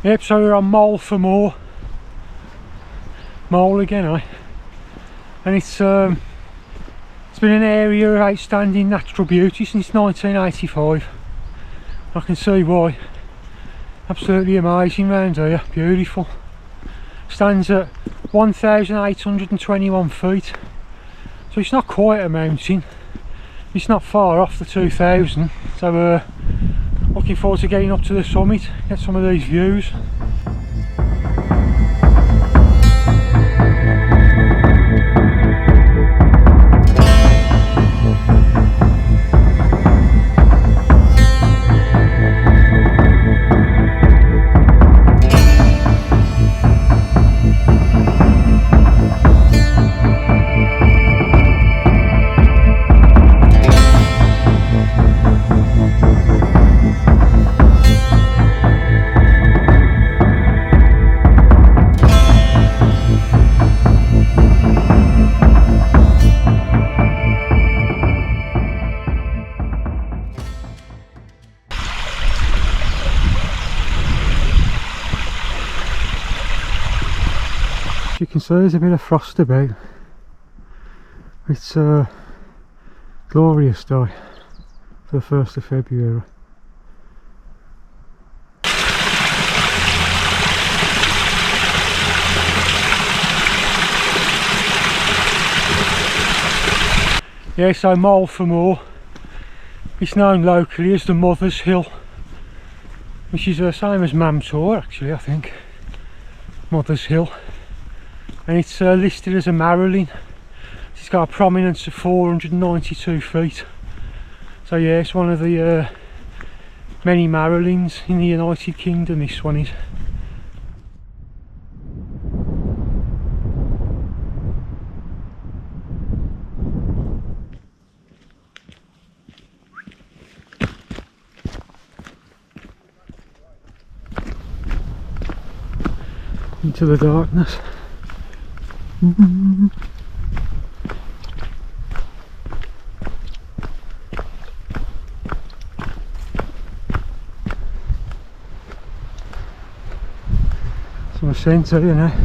Yep, so we're on Moel Famau. Moel again, and it's been an area of outstanding natural beauty since 1985. I can see why. Absolutely amazing round here, beautiful. Stands at 1,821 feet, so it's not quite a mountain. It's not far off the 2,000, so looking forward to getting up to the summit, get some of these views. You can see there's a bit of frost about. It's a glorious day for the 1st of February. Yeah, so Moel Famau, it's known locally as the Mother's Hill, which is the same as Mamtor actually, I think. Mother's Hill. And it's listed as a Marilyn. It's got a prominence of 492 feet. So yeah, it's one of the many Marilyns in the United Kingdom, this one is. Into the darkness. Some ascent here now.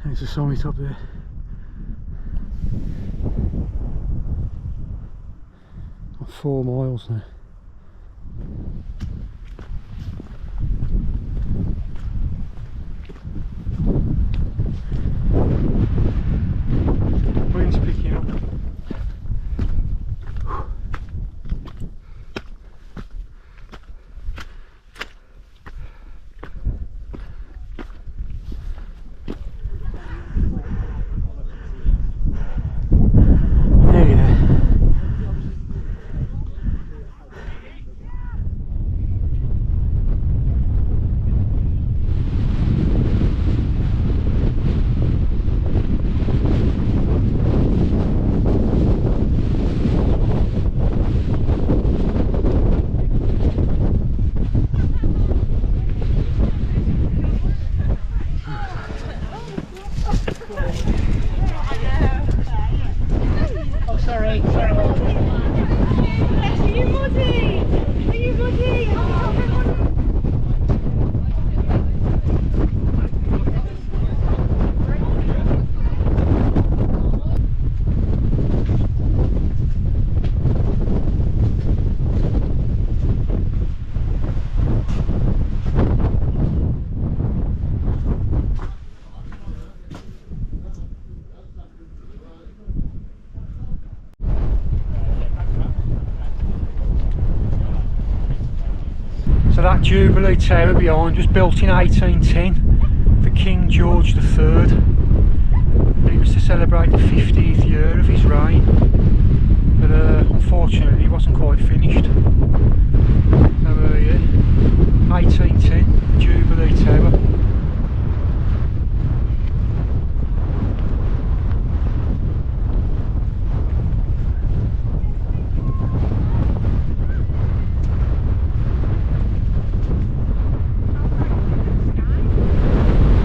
There's a summit up there. Got 4 miles now. Wind's picking up. So that Jubilee Tower behind was built in 1810 for King George III, and it was to celebrate the 50th year of his reign, but unfortunately it wasn't quite finished. So yeah, 1810, Jubilee Tower.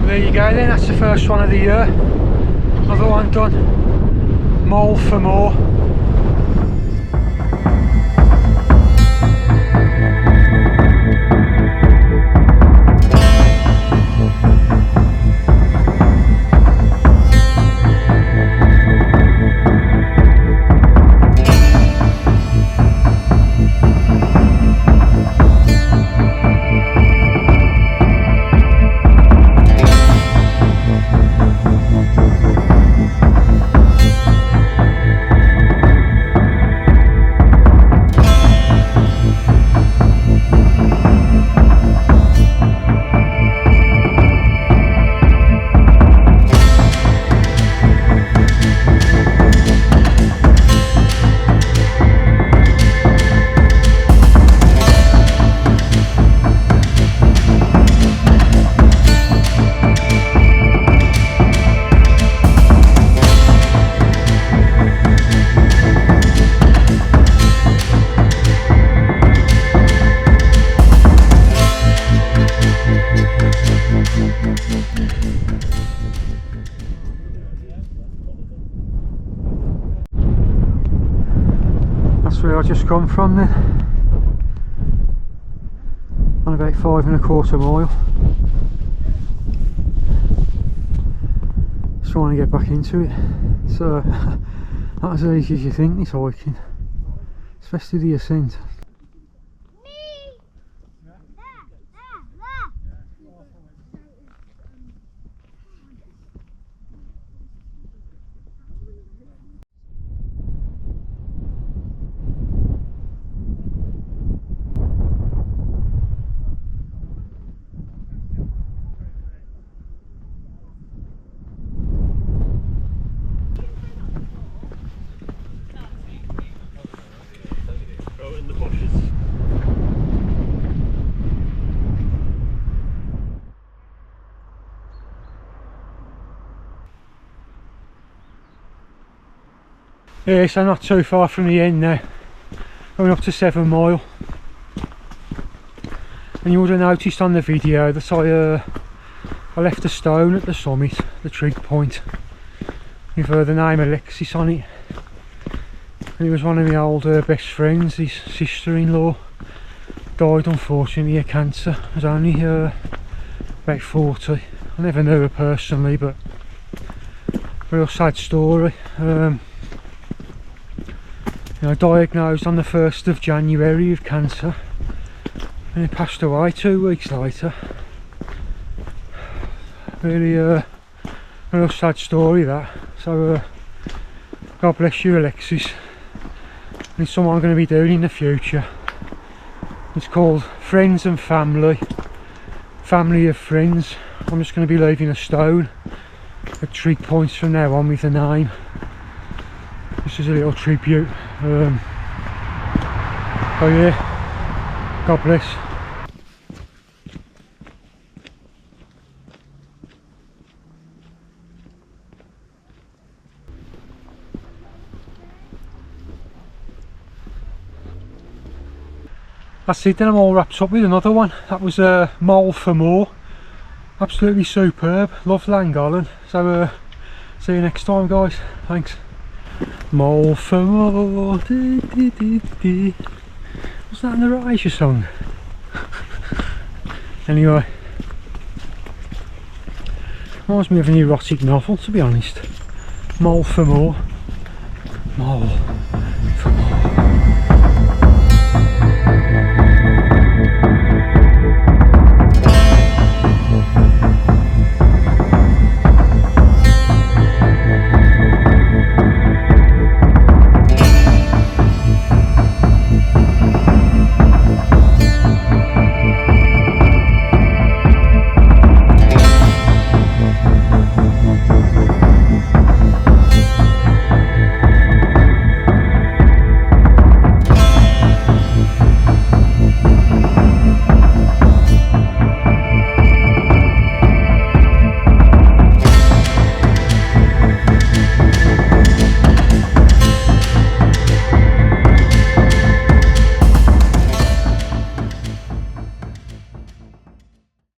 There you go then, that's the first one of the year. Another one done. Moel Famau. I just come from then. On about 5¼ mile. Just trying to get back into it. So not as easy as you think, this hiking, especially the ascent. Yeah, so not too far from the end now, going up to 7 mile. And you would have noticed on the video that I left a stone at the summit, the trig point, with the name Alexis on it. And it was one of my old best friends. His sister-in-law died unfortunately of cancer. I was only about 40. I never knew her personally, but a real sad story. You know, diagnosed on the 1st of January with cancer, and he passed away 2 weeks later. Really a real sad story that. So God bless you, Alexis. And it's something I'm going to be doing in the future. It's called Friends and Family, Family of Friends. I'm just going to be leaving a stone at trig points from now on with the name. This is a little tribute. Oh yeah, God bless. That's it, then I'm all wrapped up with another one. That was Moel Famau. Absolutely superb. Love Llangollen. So see you next time, guys. Thanks. Moel Famau. Was that in the Raisha song? Anyway, reminds me of an erotic novel, to be honest. Moel Famau. Moel.